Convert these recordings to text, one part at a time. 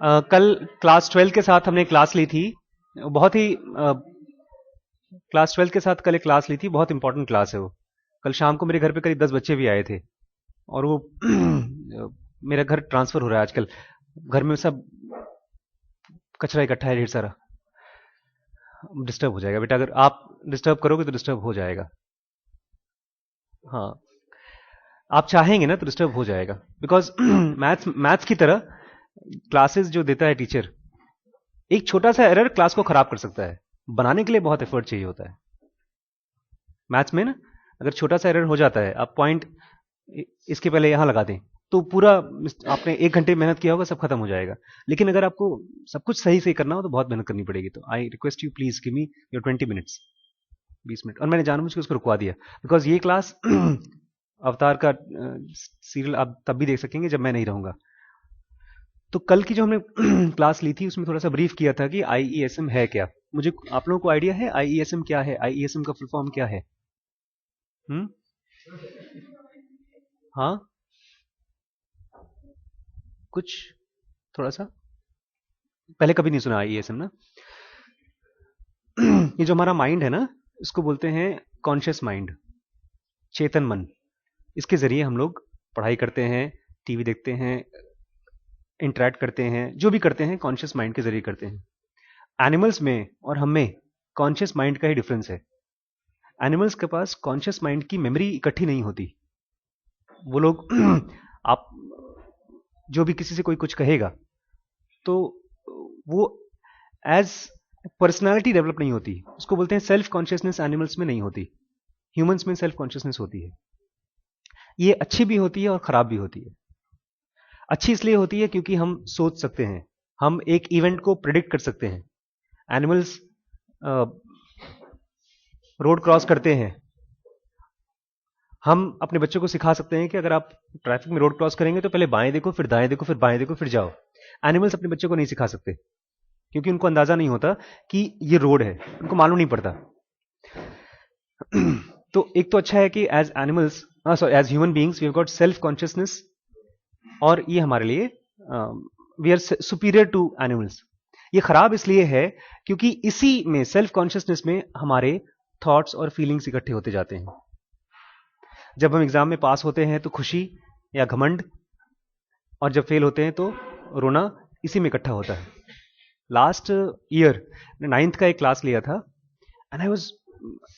कल क्लास 12 के साथ हमने क्लास ली थी। बहुत ही क्लास 12 के साथ कल एक क्लास ली थी, बहुत इंपॉर्टेंट क्लास है वो। कल शाम को मेरे घर पे करीब 10 बच्चे भी आए थे। और वो मेरा घर ट्रांसफर हो रहा है आजकल। घर में सब कचरा इकट्ठा है ढेर सारा। डिस्टर्ब हो जाएगा बेटा, अगर आप डिस्टर्ब करोगे तो डिस्टर्ब हो जाएगा। हाँ, आप चाहेंगे ना तो डिस्टर्ब हो जाएगा, बिकॉज मैथ्स मैथ्स की तरह क्लासेस जो देता है टीचर, एक छोटा सा एरर क्लास को खराब कर सकता है। बनाने के लिए बहुत एफर्ट चाहिए होता है मैथ्स में ना। अगर छोटा सा एरर हो जाता है, आप पॉइंट इसके पहले यहां लगा दें, तो पूरा आपने 1 घंटे मेहनत किया होगा, सब खत्म हो जाएगा। लेकिन अगर आपको सब कुछ सही से करना हो तो बहुत मेहनत करनी पड़ेगी। तो I request you, please give me your 20 minutes, 20 minute. और मैंने जानबूझ के उसको रुकवा दिया, बिकॉज ये क्लास अवतार का सीरियल आप तब भी देख सकेंगे जब मैं नहीं रहूंगा। तो कल की जो हमने क्लास ली थी उसमें थोड़ा सा ब्रीफ किया था कि आईईएसएम है क्या। मुझे आप लोगों को आइडिया है आईईएसएम क्या है? आईईएसएम का फुल फॉर्म क्या है? हम्म? हाँ, कुछ थोड़ा सा पहले कभी नहीं सुना आईईएसएम ना। ये जो हमारा माइंड है ना, इसको बोलते हैं कॉन्शियस माइंड, चेतन मन। इसके जरिए हम लोग पढ़ाई करते हैं, टीवी देखते हैं, इंटरेक्ट करते हैं, जो भी करते हैं कॉन्शियस माइंड के जरिए करते हैं। एनिमल्स में और हम में कॉन्शियस माइंड का ही डिफरेंस है। एनिमल्स के पास कॉन्शियस माइंड की मेमोरी इकट्ठी नहीं होती। वो लोग आप जो भी किसी से कोई कुछ कहेगा तो वो एज पर्सनालिटी डेवलप नहीं होती। उसको बोलते हैं सेल्फ कॉन्शियसनेस। एनिमल्स में नहीं होती, ह्यूमंस में सेल्फ कॉन्शियसनेस होती है। ये अच्छी भी होती है और खराब भी होती है। अच्छी इसलिए होती है क्योंकि हम सोच सकते हैं, हम एक इवेंट को प्रिडिक्ट कर सकते हैं। एनिमल्स रोड क्रॉस करते हैं, हम अपने बच्चों को सिखा सकते हैं कि अगर आप ट्रैफिक में रोड क्रॉस करेंगे तो पहले बाएं देखो, फिर दाएं देखो, फिर बाएं देखो, फिर जाओ। एनिमल्स अपने बच्चों को नहीं सिखा सकते, क्योंकि उनको अंदाजा नहीं होता कि ये रोड है, उनको मालूम नहीं पड़ता। तो एक तो अच्छा है कि as animals, sorry, as human beings we have got self consciousness, और ये हमारे लिए we are superior to animals. ये खराब इसलिए है क्योंकि इसी में, सेल्फ कॉन्शियसनेस में, हमारे थॉट्स और फीलिंग्स इकट्ठे होते जाते हैं। जब हम एग्जाम में पास होते हैं तो खुशी या घमंड, और जब फेल होते हैं तो रोना, इसी में इकट्ठा होता है। लास्ट ईयर 9th का एक क्लास लिया था, and I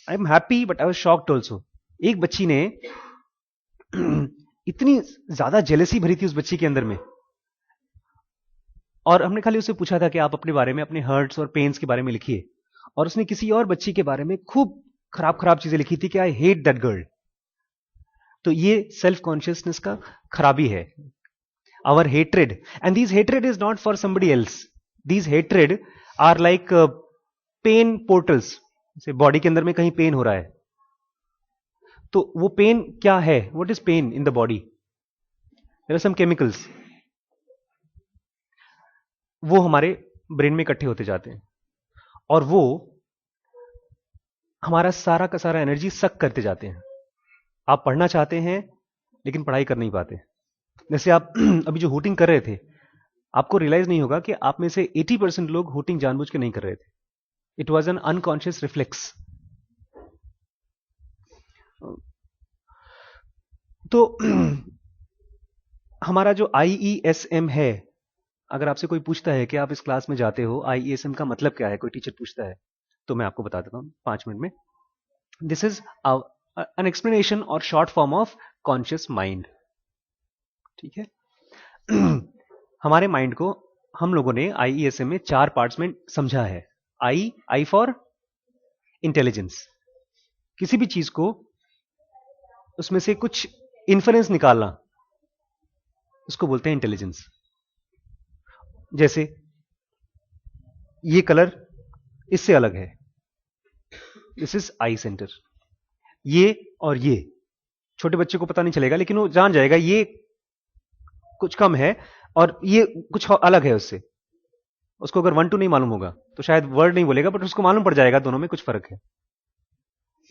am happy but I was shocked also. एक बच्ची ने इतनी ज्यादा जेलसी भरी थी उस बच्ची के अंदर में, और हमने खाली उससे पूछा था कि आप अपने बारे में, अपने हर्ट्स और पेन्स के बारे में लिखिए, और उसने किसी और बच्ची के बारे में खूब खराब खराब चीजें लिखी थी कि आई हेट दैट गर्ल। तो ये सेल्फ कॉन्शियसनेस का खराबी है। Our hatred, and this hatred is not for somebody else, these hatred are like pain portals. जैसे बॉडी के अंदर में कहीं पेन हो रहा है, तो वो पेन क्या है? What is pain in the body? There are some chemicals, वो हमारे ब्रेन में इकट्ठे होते जाते हैं, और वो हमारा सारा का सारा एनर्जी सक करते जाते हैं। आप पढ़ना चाहते हैं लेकिन पढ़ाई कर नहीं पाते। जैसे आप अभी जो हुटिंग कर रहे थे, आपको रियलाइज नहीं होगा कि आप में से 80% लोग हुटिंग जानबूझ के नहीं कर रहे थे। It was an unconscious reflex. तो हमारा जो आईईएसएम है, अगर आपसे कोई पूछता है कि आप इस क्लास में जाते हो, आईईएसएम का मतलब क्या है, कोई टीचर पूछता है, तो मैं आपको बता देता हूं 5 मिनट में। दिस इज एन एक्सप्लेनेशन और short form of conscious mind. ठीक है। हमारे माइंड को हम लोगों ने आईईएसएम में 4 पार्ट्स में समझा है। आई फॉर इंटेलिजेंस, किसी भी चीज को उसमें से कुछ इन्फरेंस निकालना, उसको बोलते हैं इंटेलिजेंस। जैसे ये कलर इससे अलग है, दिस इज आई सेंटर। ये और ये छोटे बच्चे को पता नहीं चलेगा, लेकिन वो जान जाएगा ये कुछ कम है और ये कुछ अलग है उससे। उसको अगर 1 2 नहीं मालूम होगा तो शायद वर्ड नहीं बोलेगा, बट उसको मालूम पड़ जाएगा दोनों में कुछ फर्क है।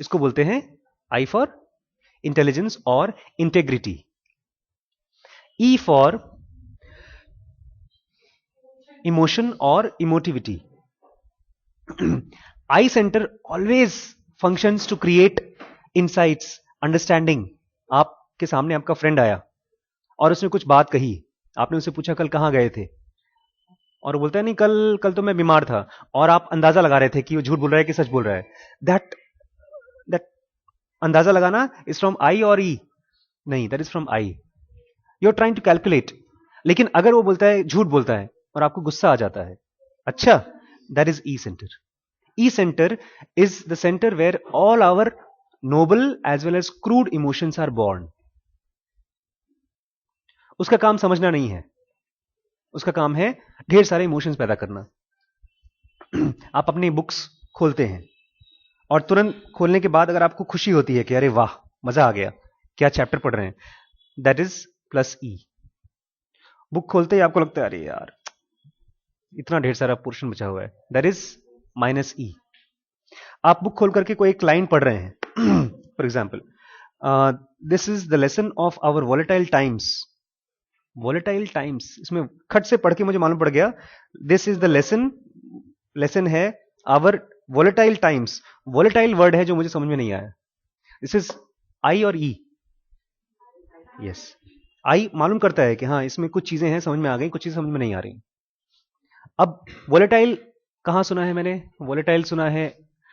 इसको बोलते हैं आई फॉर इंटेलिजेंस और इंटेग्रिटी। ई फॉर इमोशन और emotivity. I center always functions to create insights, understanding. आपके सामने आपका फ्रेंड आया और उसने कुछ बात कही, आपने उससे पूछा कल कहां गए थे, और बोलता है नहीं कल कल तो मैं बीमार था, और आप अंदाजा लगा रहे थे कि वो झूठ बोल रहा है कि सच बोल रहा है. दैट दैट अंदाजा लगाना इज फ्रॉम आई और ई? नहीं, that is from I. You are trying to calculate. लेकिन अगर वो बोलता है, झूठ बोलता है और आपको गुस्सा आ जाता है, अच्छा, that is E centre. E centre is the centre where all our noble as well as crude emotions are born. उसका काम समझना नहीं है, उसका काम है ढेर सारे इमोशंस पैदा करना. आप अपनी बुक्स खोलते हैं और तुरंत खोलने के बाद अगर आपको खुशी होती है कि अरे वाह मजा आ गया, क्या चैप्टर पढ़ रहे हैं, that is plus E. Book खोलते ही आपको लगता है अरे यार इतना ढेर सारा पोर्शन बचा हुआ है, दैट इज माइनस ई. आप बुक खोल करके कोई एक लाइन पढ़ रहे हैं, for example, this is the lesson of our volatile times. Volatile times, इसमें खट से पढ़ के मुझे मालूम पड़ गया this is the lesson. Lesson है our volatile times. Volatile word है जो मुझे समझ में नहीं आया. दिस इज आई और ई. यस, आई मालूम करता है कि हाँ इसमें कुछ चीजें हैं समझ में आ गई, कुछ चीजें समझ में नहीं आ रही. अब वॉलेटाइल कहां सुना है मैंने? वॉलेटाइल सुना है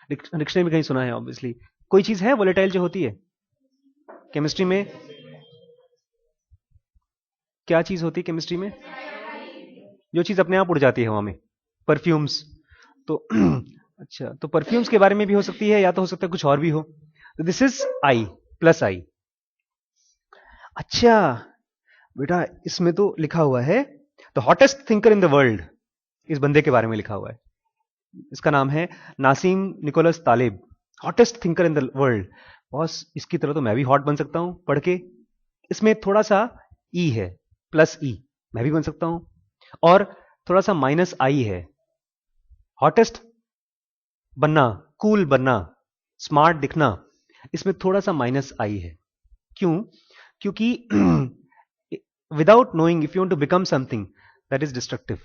डिक्शनरी में, कहीं सुना है ऑब्वियसली. कोई चीज है वॉलेटाइल जो होती है केमिस्ट्री में? क्या चीज होती है केमिस्ट्री में? जो चीज अपने आप उड़ जाती है हवा में. परफ्यूम्स. तो अच्छा, तो परफ्यूम्स के बारे में भी हो सकती है, या तो हो सकता है कुछ और भी हो. तो दिस इज आई प्लस आई. अच्छा बेटा, इसमें तो लिखा हुआ है the hottest thinker in the world. इस बंदे के बारे में लिखा हुआ है. इसका नाम है Nassim Nicholas Taleb. Hottest thinker in the world. Boss, इसकी तरह तो मैं भी हॉट बन सकता हूं पढ़ के. इसमें थोड़ा सा ई है, प्लस ई, मैं भी बन सकता हूं. और थोड़ा सा माइनस आई है. हॉटेस्ट बनना, कूल बनना, स्मार्ट दिखना, इसमें थोड़ा सा माइनस आई है. क्यों? क्योंकि without knowing if you want to become something that is destructive.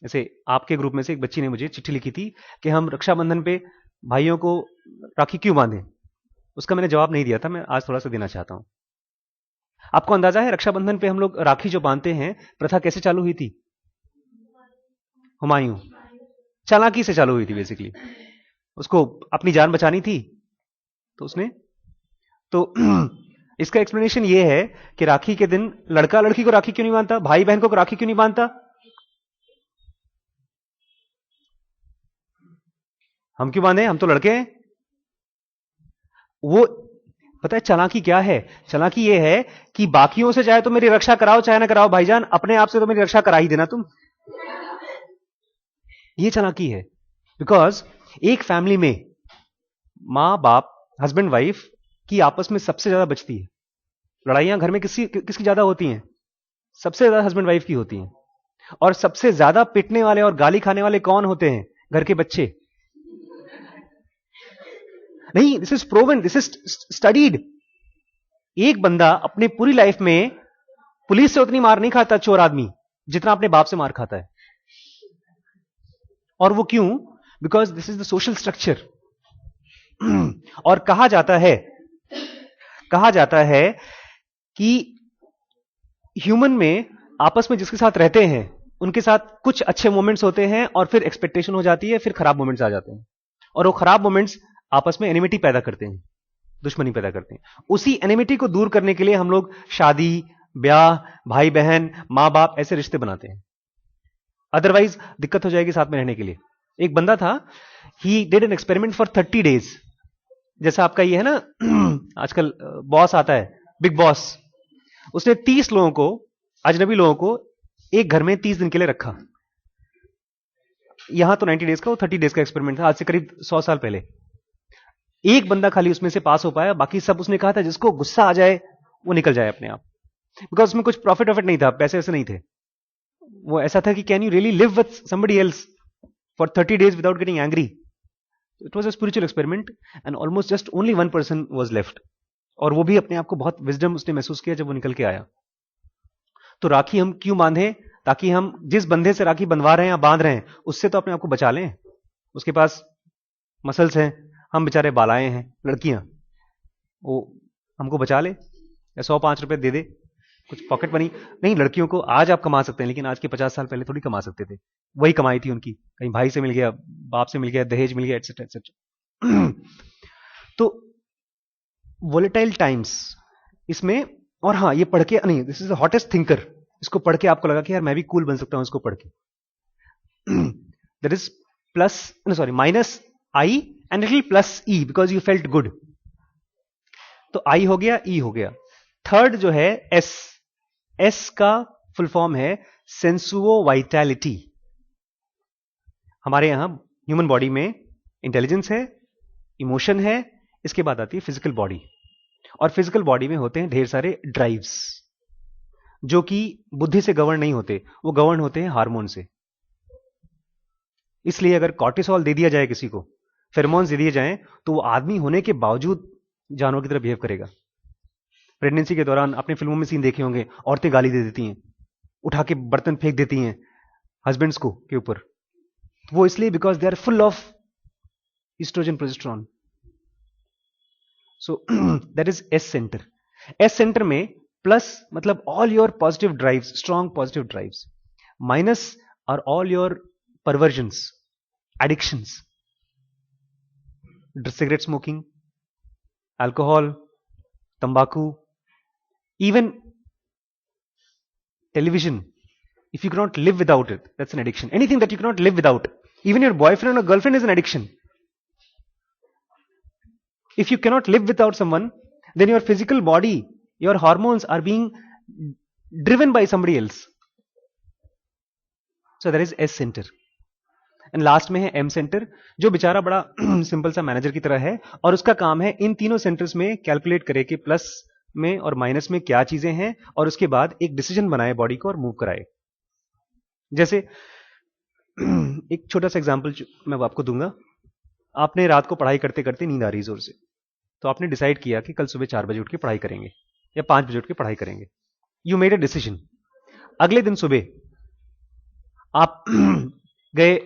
जैसे आपके ग्रुप में से एक बच्ची ने मुझे चिट्ठी लिखी थी कि हम रक्षाबंधन पे भाइयों को राखी क्यों बांधें. उसका मैंने जवाब नहीं दिया था, मैं आज थोड़ा सा देना चाहता हूं. आपको अंदाजा है रक्षाबंधन पे हम लोग राखी जो बांधते हैं, प्रथा कैसे चालू हुई थी? हुमायूं. चालाकी से चालू हुई थी. बेसिकली उसको अपनी जान बचानी थी, तो उसने, तो इसका एक्सप्लेनेशन ये है कि राखी के दिन लड़का लड़की को राखी क्यों नहीं बांधता, भाई बहन को राखी क्यों नहीं बांधता? हम क्यों बांधे, हम तो लड़के हैं. वो पता है चालाकी क्या है? चालाकी ये है कि बाकियों से चाहे तो मेरी रक्षा कराओ चाहे ना कराओ भाईजान, अपने आप से तो मेरी रक्षा करा ही देना तुम. ये चालाकी है. बिकॉज एक फैमिली में मां बाप, हस्बैंड वाइफ की आपस में सबसे ज्यादा बचती है. लड़ाइयां घर में किसकी ज्यादा होती हैं? सबसे ज्यादा हस्बैंड वाइफ की होती हैं. और सबसे ज्यादा पिटने वाले और गाली खाने वाले कौन होते हैं? घर के बच्चे. नहीं, this is proven, this is studied. एक बंदा अपनी पूरी लाइफ में पुलिस से उतनी मार नहीं खाता, चोर आदमी, जितना अपने बाप से मार खाता है. और वो क्यों? Because this is the social structure. और कहा जाता है कि ह्यूमन में आपस में जिसके साथ रहते हैं उनके साथ कुछ अच्छे मोमेंट्स होते हैं और फिर एक्सपेक्टेशन हो जाती है, फिर खराब मोमेंट्स आ जाते हैं. और वो खराब मोमेंट्स आपस में एनिमिटी पैदा करते हैं, दुश्मनी पैदा करते हैं. उसी एनिमिटी को दूर करने के लिए हम लोग शादी, ब्याह, भाई बहन, मां बाप, ऐसे रिश्ते बनाते हैं. अदरवाइज दिक्कत हो जाएगी साथ में रहने के लिए. एक बंदा था, he did an experiment for 30 days. जैसा आपका ये है ना आजकल बॉस आता है, बिग बॉस. उसने 30 लोगों को, अजनबी लोगों को एक घर में 30 दिन के लिए रखा. यहां तो 90 डेज का, वो 30 डेज का एक्सपेरिमेंट था, आज से करीब 100 साल पहले. एक बंदा खाली उसमें से पास हो पाया, बाकी सब उसने कहा था जिसको गुस्सा आ जाए वो निकल जाए अपने आप. बिकॉज उसमें कुछ प्रॉफिट नहीं था, पैसे वैसे नहीं थे. वो ऐसा था कि can you really live with somebody else for 30 days without getting angry. It was a spiritual experiment and almost just only 1 person was left. और वो भी अपने आप को बहुत विजडम उसने महसूस किया जब वो निकल के आया. तो राखी हम क्यों बांधे? ताकि हम जिस बंधे से राखी बंधवा रहे हैं या बांध रहे हैं उससे तो अपने आप को बचा लें। उसके पास मसल्स हैं, हम बेचारे बालाएं हैं, लड़कियां, वो हमको बचा ले या 100-5 रुपए दे दे, कुछ पॉकेट मनी। नहीं, लड़कियों को आज आप कमा सकते हैं, लेकिन आज के 50 साल पहले थोड़ी कमा सकते थे। वही कमाई थी उनकी, कहीं भाई से मिल गया, बाप से मिल गया, दहेज मिल गया, एटसेट्रा एटसेट्रा। तो वोलेटाइल टाइम्स इसमें, और हाँ ये पढ़ के, नहीं this is the hottest thinker, इसको पढ़ के आपको लगा कि यार मैं भी कूल बन सकता हूं इसको पढ़ के। That is plus, sorry, minus I and little plus E because you felt good. तो आई हो गया, ई हो गया। थर्ड जो है एस, एस का फुल फॉर्म है सेंसुओ वाइटैलिटी। हमारे यहां ह्यूमन बॉडी में इंटेलिजेंस है, इमोशन है, इसके बाद आती है फिजिकल बॉडी। और फिजिकल बॉडी में होते हैं ढेर सारे ड्राइव्स जो कि बुद्धि से गवर्न नहीं होते, वो गवर्न होते हैं हार्मोन से। इसलिए अगर कॉर्टिसोल दे दिया जाए किसी को, फेरोमोन्स दे दिए जाएं, तो वो आदमी होने के बावजूद जानवर की तरह बिहेव करेगा। प्रेगनेंसी के दौरान आपने फिल्मों में सीन देखे होंगे, औरतें गाली दे देती हैं, उठा के बर्तन फेंक देती हैं हस्बैंड्स को के ऊपर। वो इसलिए because they are full of oestrogen progesterone. So that is S center. S center में प्लस मतलब all your positive drives, strong positive drives. Minus are all your perversions, addictions, cigarette smoking, alcohol, तंबाकू, even television. If you cannot live without it, that's an addiction. Anything that you cannot live without, even your boyfriend or girlfriend is an addiction. If you cannot live without someone, then your physical body, your hormones are being driven by somebody else. So there is S center. And last में है M centre, जो बेचारा बड़ा simple सा manager की तरह है, और उसका काम है इन तीनों सेंटर्स में कैलकुलेट करे कि प्लस में और माइनस में क्या चीजें हैं, और उसके बाद एक डिसीजन बनाए बॉडी को और मूव कराए। जैसे एक छोटा सा एग्जांपल मैं आपको दूंगा। आपने रात को पढ़ाई करते करते नींद आ रही जोर से, तो आपने डिसाइड किया कि कल सुबह 4 बजे उठ के पढ़ाई करेंगे या 5 बजे उठ के पढ़ाई करेंगे। You made a decision. अगले दिन सुबह आप गए,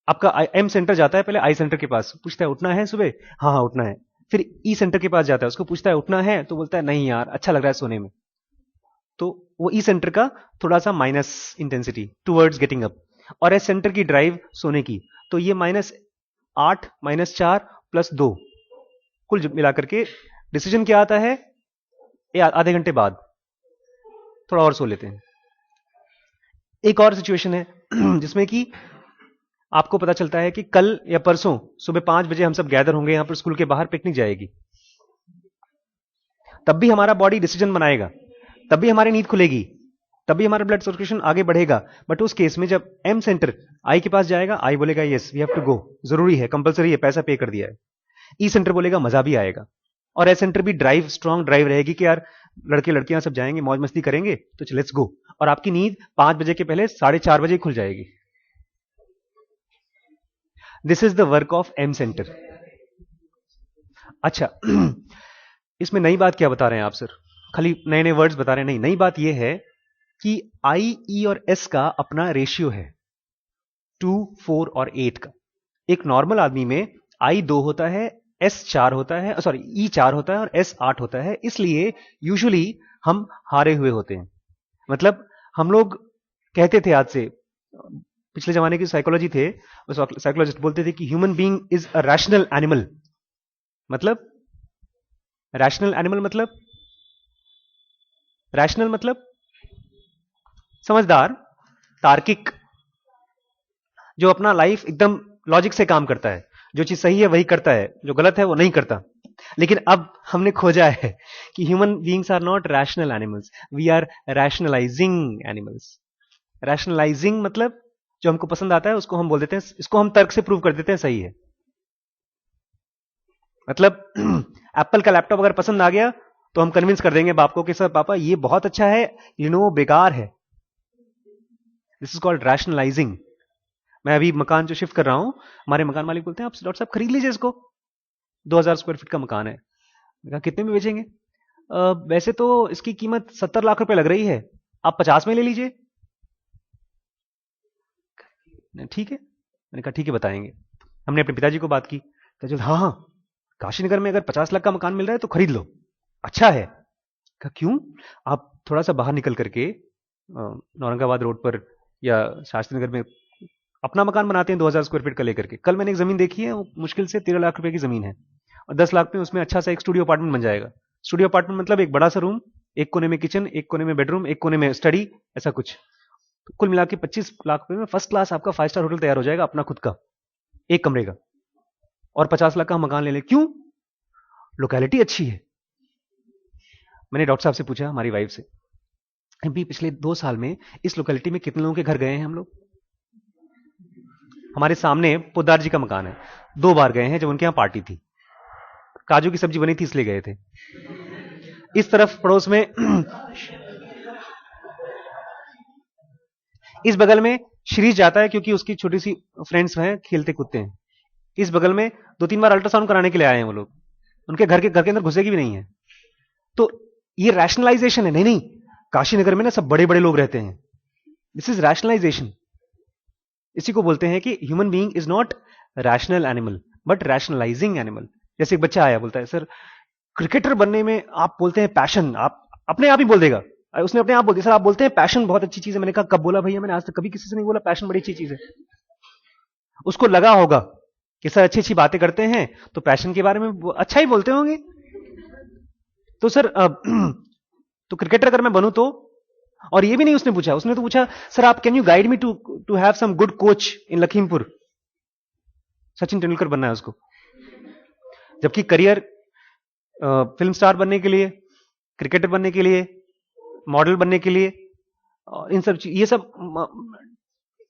आपका एम सेंटर जाता है पहले आई सेंटर के पास, पूछता है उठना है सुबह, हाँ हाँ उठना है। फिर ई सेंटर के पास जाता है, उसको पूछता है उठना है, तो बोलता है नहीं यार अच्छा लग रहा है सोने में। तो वो ई सेंटर का थोड़ा सा minus intensity towards getting up, और एस सेंटर की ड्राइव सोने की, तो ये -8 -4 +2 कुल मिलाकर के डिसीजन क्या आता है, आधे घंटे बाद थोड़ा और सो लेते हैं। एक और सिचुएशन है जिसमें कि आपको पता चलता है कि कल या परसों सुबह 5 बजे हम सब गैदर होंगे यहां पर स्कूल के बाहर, पिकनिक जाएगी। तब भी हमारा बॉडी डिसीजन बनाएगा, तब भी हमारी नींद खुलेगी, तब भी हमारा ब्लड सर्कुलेशन आगे बढ़ेगा। बट उस केस में जब एम सेंटर आई के पास जाएगा, आई बोलेगा yes we have to go, जरूरी है, कंपलसरी है, पैसा पे कर दिया है। ई सेंटर बोलेगा मजा भी आएगा, और एस सेंटर भी ड्राइव, स्ट्रॉन्ग ड्राइव रहेगी कि यार लड़के लड़कियां सब जाएंगे, मौज मस्ती करेंगे, तो लेट्स गो। और आपकी नींद 5 बजे के पहले 4:30 बजे खुल जाएगी। This is the work of M centre. अच्छा इसमें नई बात क्या बता रहे हैं आप सर, खाली नए नए वर्ड्स बता रहे हैं? नहीं, नई बात यह है कि आई, ई और एस का अपना रेशियो है 2, 4 और 8 का। एक नॉर्मल आदमी में आई 2 होता है, एस 4 होता है, सॉरी ई 4 होता है और एस 8 होता है। इसलिए यूजुअली हम हारे हुए होते हैं। मतलब हम लोग कहते थे, आज से पिछले जमाने की साइकोलॉजी थे, साइकोलॉजिस्ट बोलते थे कि human being is a rational animal. मतलब रैशनल एनिमल मतलब, रैशनल मतलब समझदार, तार्किक, जो अपना लाइफ एकदम लॉजिक से काम करता है, जो चीज सही है वही करता है, जो गलत है वो नहीं करता। लेकिन अब हमने खोजा है कि human beings are not rational animals, we are rationalising animals. Rationalising मतलब जो हमको पसंद आता है उसको हम बोल देते हैं, इसको हम तर्क से प्रूव कर देते हैं सही है। मतलब एप्पल का लैपटॉप अगर पसंद आ गया तो हम कन्विंस कर देंगे बाप को कि सर पापा ये बहुत अच्छा है, लिनोवो बेकार है। This is called rationalising. मैं अभी मकान जो शिफ्ट कर रहा हूं, हमारे मकान मालिक बोलते हैं आप डॉक्टर साहब खरीद लीजिए इसको, 2000 स्क्वायर फीट का मकान है। मैं कहा कितने में बेचेंगे? वैसे तो इसकी कीमत 70 लाख रुपए लग रही है, आप 50 में ले लीजिए। ठीक है, मैंने कहा ठीक है बताएंगे। हमने अपने पिताजी को बात की, तो हाँ हाँ, काशीनगर में अगर 50 लाख का मकान मिल रहा है तो खरीद लो, अच्छा है। कहा क्यों? आप थोड़ा सा बाहर निकल करके औरंगाबाद रोड पर या शास्त्री नगर में अपना मकान बनाते हैं 2000 स्क्वायर फीट का लेकर के। कल मैंने एक जमीन देखी है, वो मुश्किल से 13 लाख रुपए की जमीन है, और 10 लाख में उसमें अच्छा सा एक स्टूडियो अपार्टमेंट बन जाएगा। स्टूडियो अपार्टमेंट मतलब एक बड़ा सा रूम, एक कोने में किचन, एक कोने में बेडरूम, एक कोने में स्टडी, ऐसा कुछ। तो कुल मिला के 25 लाख रुपए में फर्स्ट क्लास आपका 5 स्टार होटल तैयार हो जाएगा, अपना खुद का, एक कमरे का। और 50 लाख का मकान ले ले, क्यों? लोकेलिटी अच्छी है। मैंने डॉक्टर साहब से पूछा, हमारी वाइफ से, अभी पिछले 2 साल में इस लोकेलिटी में कितने लोगों के घर गए हैं हम लोग? हमारे सामने पोद्दार जी का मकान है, 2 बार गए हैं, जब उनके यहां पार्टी थी, काजू की सब्जी बनी थी इसलिए गए थे। इस तरफ पड़ोस में इस बगल में श्रीष जाता है क्योंकि उसकी छोटी सी फ्रेंड्स हैं, खेलते कूदते हैं। इस बगल में 2-3 बार अल्ट्रासाउंड कराने के लिए आए हैं वो लोग, उनके घर के अंदर घुसेगी भी नहीं है। तो ये रैशनलाइजेशन है। नहीं नहीं, काशीनगर में ना सब बड़े बड़े लोग रहते हैं, दिस इज रैशनलाइजेशन। इसी को बोलते हैं कि human being is not rational animal but rationalising animal. जैसे एक बच्चा आया, बोलता है सर क्रिकेटर बनने में आप बोलते हैं पैशन, आप अपने आप ही बोल देगा, उसने अपने आप बोल दिया सर आप बोलते हैं पैशन बहुत अच्छी चीज है। मैंने कहा कब बोला भैया? मैंने आज तक कभी किसी से नहीं बोला पैशन बड़ी अच्छी चीज है। उसको लगा होगा कि सर अच्छी अच्छी बातें करते हैं तो पैशन के बारे में अच्छा ही बोलते होंगे। तो सर तो क्रिकेटर अगर मैं बनूं तो, और ये भी नहीं उसने पूछा, उसने तो पूछा सर आप can you guide me to have some good coach in Lakhimpur. Sachin Tendulkar बनना है उसको, जबकि करियर फिल्म स्टार बनने के लिए, क्रिकेटर बनने के लिए, मॉडल बनने के लिए, इन सब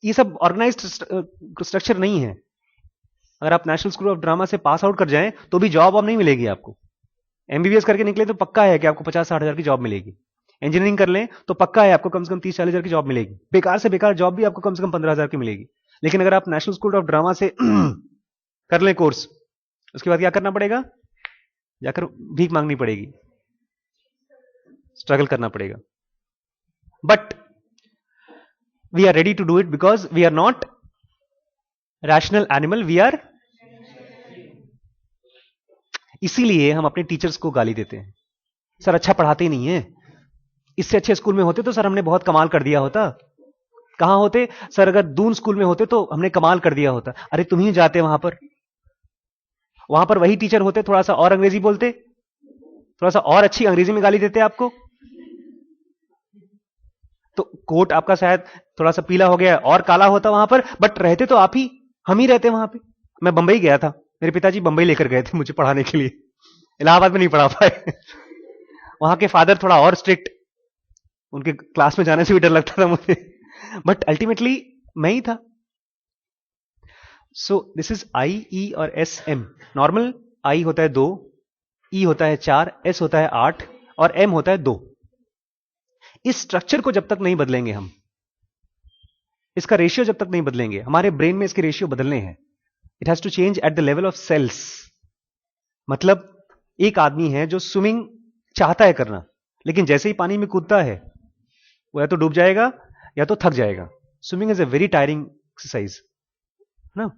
ये सब ऑर्गेनाइज्ड स्ट्रक्चर नहीं है। अगर आप नेशनल स्कूल ऑफ ड्रामा से पास आउट कर जाएं तो भी जॉब अब नहीं मिलेगी आपको। एमबीबीएस करके निकले तो पक्का है कि आपको 50-60 हजार की जॉब मिलेगी। इंजीनियरिंग कर लें तो पक्का है आपको कम से कम 30-40 हजार की जॉब मिलेगी। बेकार से बेकार जॉब भी आपको कम से कम 15 हजार की मिलेगी। लेकिन अगर आप नेशनल स्कूल ऑफ ड्रामा से कर लें कोर्स, उसके बाद क्या करना पड़ेगा? जाकर भीख मांगनी पड़ेगी, स्ट्रगल करना पड़ेगा। But we are ready to do it because we are not rational animal, we are. इसीलिए हम अपने टीचर्स को गाली देते हैं, सर अच्छा पढ़ाते ही नहीं है, इससे अच्छे स्कूल में होते तो सर हमने बहुत कमाल कर दिया होता। कहां होते सर? अगर दून स्कूल में होते तो हमने कमाल कर दिया होता। अरे तुम ही जाते वहां पर वही टीचर होते, थोड़ा सा और अंग्रेजी बोलते, थोड़ा सा और अच्छी अंग्रेजी में गाली देते आपको, तो कोट आपका शायद थोड़ा सा पीला हो गया और काला होता वहां पर, बट रहते तो आप ही, हम ही रहते वहां पे। मैं बंबई गया था, मेरे पिताजी बंबई लेकर गए थे मुझे पढ़ाने के लिए, इलाहाबाद में नहीं पढ़ा पाए। वहां के फादर थोड़ा और स्ट्रिक्ट, उनके क्लास में जाने से भी डर लगता था मुझे, बट अल्टीमेटली मैं ही था। सो दिस इज आई, ई और एस, एम। नॉर्मल आई होता है 2, ई होता है 4, एस होता है 8 और एम होता है 2। इस स्ट्रक्चर को जब तक नहीं बदलेंगे हम, इसका रेशियो जब तक नहीं बदलेंगे, हमारे ब्रेन में इसके रेशियो बदलने हैं। It has to change at the level of cells. मतलब एक आदमी है जो स्विमिंग चाहता है करना, लेकिन जैसे ही पानी में कूदता है वो या तो डूब जाएगा या तो थक जाएगा। Swimming is a very tiring exercise ना।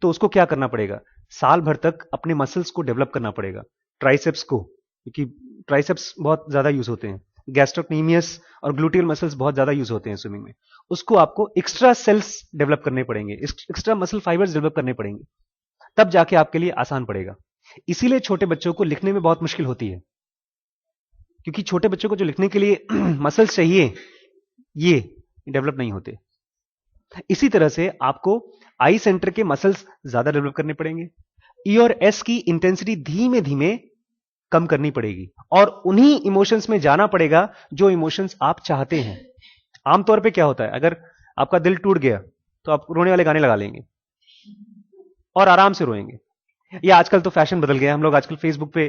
तो उसको क्या करना पड़ेगा? साल भर तक अपने मसल्स को डेवलप करना पड़ेगा, ट्राइसेप्स को, क्योंकि ट्राइसेप्स बहुत ज्यादा यूज होते हैं, गैस्ट्रोक्नीमियस और ग्लूटियल मसल्स बहुत ज्यादा यूज होते हैं स्विमिंग में। उसको आपको एक्स्ट्रा सेल्स डेवलप करने पड़ेंगे, एक्स्ट्रा मसल फाइबर्स डेवलप करने पड़ेंगे, तब जाके आपके लिए आसान पड़ेगा। इसीलिए छोटे बच्चों को लिखने में बहुत मुश्किल होती है, क्योंकि छोटे बच्चों को जो लिखने के लिए मसल्स चाहिए ये डेवलप नहीं होते। इसी तरह से आपको आई सेंटर के मसल्स ज्यादा डेवलप करने पड़ेंगे, ई और एस की इंटेंसिटी धीमे धीमे कम करनी पड़ेगी, और उन्हीं इमोशंस में जाना पड़ेगा जो इमोशंस आप चाहते हैं। आमतौर पे क्या होता है, अगर आपका दिल टूट गया तो आप रोने वाले गाने लगा लेंगे और आराम से रोएंगे। या आजकल तो फैशन बदल गया, हम लोग आजकल फेसबुक पे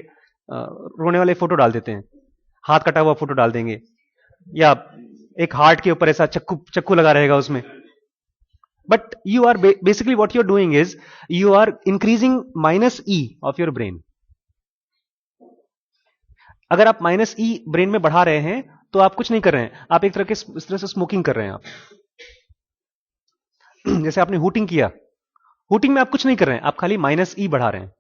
रोने वाले फोटो डाल देते हैं, हाथ कटा हुआ फोटो डाल देंगे, या एक हार्ट के ऊपर ऐसा चक्कू लगा रहेगा उसमें। But you are basically what you are doing is you are increasing minus E of your brain. अगर आप माइनस ई ब्रेन में बढ़ा रहे हैं तो आप कुछ नहीं कर रहे हैं, आप एक तरह से स्मोकिंग कर रहे हैं आप। जैसे आपने हुटिंग किया, हुटिंग में आप कुछ नहीं कर रहे हैं, आप खाली माइनस ई बढ़ा रहे हैं।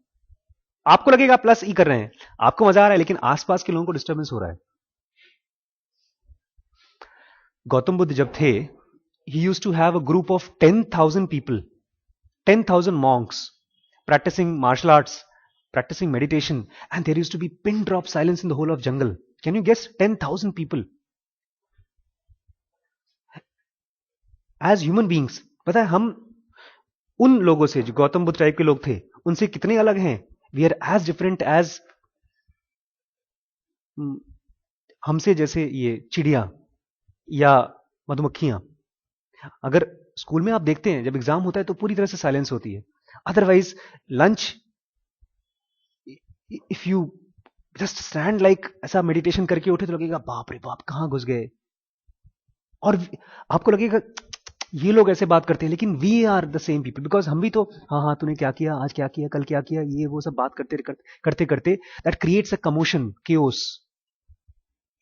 आपको लगेगा प्लस ई कर रहे हैं, आपको मजा आ रहा है, लेकिन आसपास के लोगों को डिस्टर्बेंस हो रहा है। गौतम बुद्ध जब थे, he used to have a group of 10,000 people, 10,000 monks practicing martial arts, practicing meditation, and there used to be pin drop silence in the whole of jungle. Can you guess? 10,000 people. As human beings, पता है हम उन लोगों से जो Gautam Buddha type के लोग थे उनसे कितने अलग हैं? We are as different as हमसे जैसे ये चिड़िया या मधुमक्खियां। अगर स्कूल में आप देखते हैं जब एग्जाम होता है तो पूरी तरह से साइलेंस होती है, otherwise lunch if you just stand like ऐसा मेडिटेशन करके उठे तो लगेगा बाप रे बाप कहां घुस गए, और आपको लगेगा ये लोग ऐसे बात करते हैं, लेकिन we are the same people, because हम भी तो हाँ हाँ तूने क्या किया, आज क्या किया, कल क्या किया, ये वो सब बात करते करते करते that creates a commotion, chaos.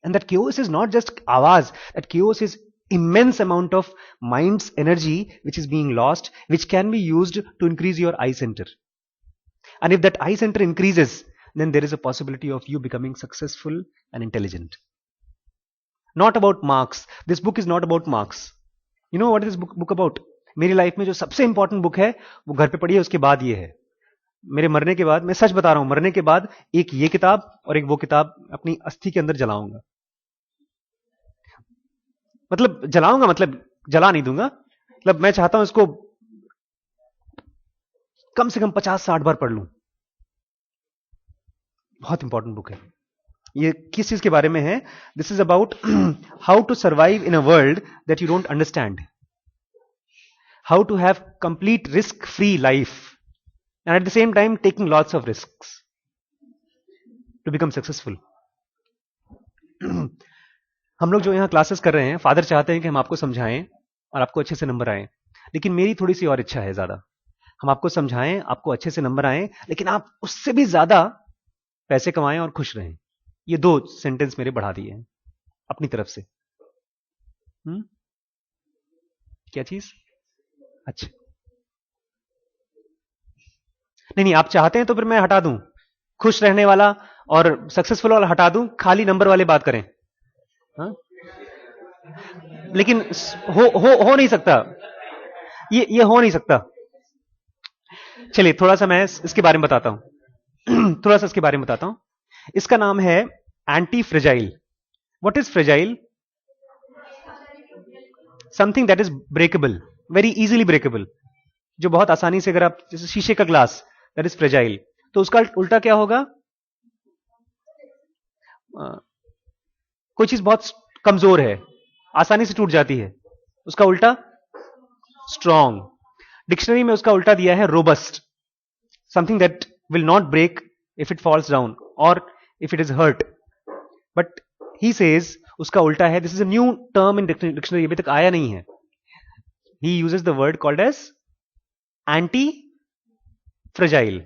And that chaos is not just आवाज, that chaos is immense amount of mind's energy which is being lost, which can be used to increase your eye center. And if that eye center increases, then there is a possibility of you becoming successful and intelligent. Not about marks. This book is not about marks. You know what is this book about? मेरी life में जो सबसे important book है वो घर पे पढ़ी है, उसके बाद ये है। मेरे मरने के बाद, मैं सच बता रहा हूं, मरने के बाद एक ये किताब और एक वो किताब अपनी अस्थि के अंदर जलाऊंगा। मतलब जलाऊंगा मतलब जला नहीं दूंगा, मतलब मैं चाहता हूं इसको कम से कम 50-60 बार पढ़ लूं। बहुत इंपॉर्टेंट बुक है। ये किस चीज के बारे में है? This is about how to survive in a world that you don't understand, how to have complete risk free life and at the same time taking lots of risks to become successful. हम लोग जो यहां classes कर रहे हैं, father चाहते हैं कि हम आपको समझाएं और आपको अच्छे से नंबर आए, लेकिन मेरी थोड़ी सी और इच्छा है ज्यादा। हम आपको समझाएं, आपको अच्छे से नंबर आए, लेकिन आप उससे भी ज्यादा पैसे कमाएं और खुश रहें। ये 2 सेंटेंस मेरे बढ़ा दिए हैं अपनी तरफ से। क्या चीज? अच्छा, नहीं आप चाहते हैं तो फिर मैं हटा दूं, खुश रहने वाला और सक्सेसफुल वाला हटा दूं, खाली नंबर वाले बात करें। हा? लेकिन हो नहीं सकता, ये हो नहीं सकता। चलिए थोड़ा सा मैं इसके बारे में बताता हूं थोड़ा सा इसके बारे में बताता हूं। इसका नाम है anti fragile. What is fragile? Something that is breakable, very easily breakable, जो बहुत आसानी से, अगर आप जैसे शीशे का ग्लास, दैट इज फ्रेजाइल। तो उसका उल्टा क्या होगा? कोई चीज बहुत कमजोर है, आसानी से टूट जाती है, उसका उल्टा स्ट्रॉन्ग। डिक्शनरी में उसका उल्टा दिया है robust, something that will not break if it falls down और if it is hurt. But he says उसका उल्टा है, this is a new term in dictionary, अभी तक आया नहीं है। He uses the word called as anti fragile.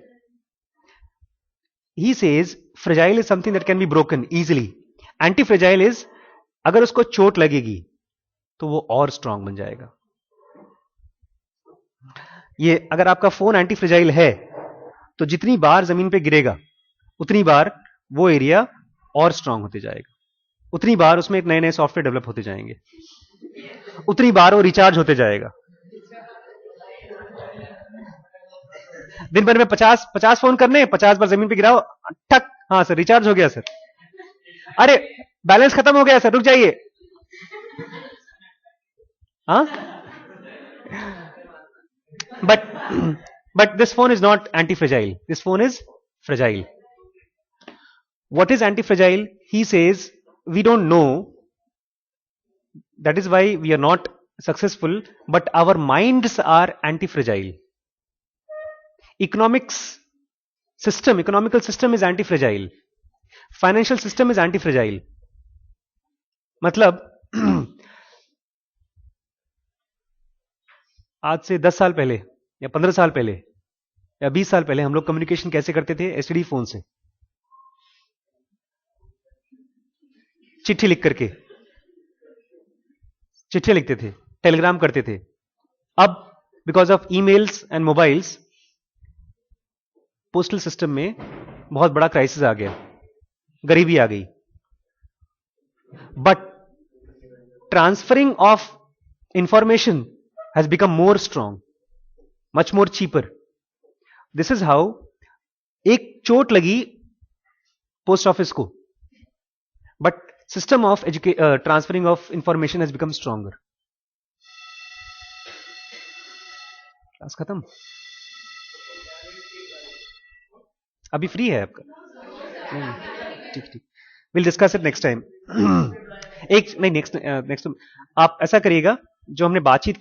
He says fragile is something that can be broken easily, anti fragile is अगर उसको चोट लगेगी तो वो और स्ट्रांग बन जाएगा। ये अगर आपका फोन एंटी फ्रेजाइल है तो जितनी बार जमीन पे गिरेगा उतनी बार वो एरिया और स्ट्रांग होते जाएगा, उतनी बार उसमें एक नए नए सॉफ्टवेयर डेवलप होते जाएंगे, उतनी बार वो रिचार्ज होते जाएगा। दिन भर में 50 फोन करने, 50 बार जमीन पे गिराओ, ठक, हाँ सर रिचार्ज हो गया सर, अरे बैलेंस खत्म हो गया सर रुक जाइए। हाँ, but this phone is not anti-fragile, this phone is fragile. What is anti-fragile? He says we don't know, that is why we are not successful, but our minds are anti-fragile. Economical system is anti-fragile, financial system is anti-fragile. मतलब आज से 10 साल पहले या 15 साल पहले या 20 साल पहले हम लोग कम्युनिकेशन कैसे करते थे? एसटीडी फोन से, चिट्ठी लिख करके, चिट्ठी लिखते थे, टेलीग्राम करते थे। अब because of emails and mobiles postal system में बहुत बड़ा क्राइसिस आ गया, गरीबी आ गई. But transferring of information has become more strong, much more cheaper. This is how एक चोट लगी पोस्ट ऑफिस को, but system of transferring of information has become stronger. Class खत्म? अभी फ्री है आपका? ठीक ठीक, will discuss it next time. एक नहीं, नेक्स्ट आप ऐसा करिएगा, जो हमने बातचीत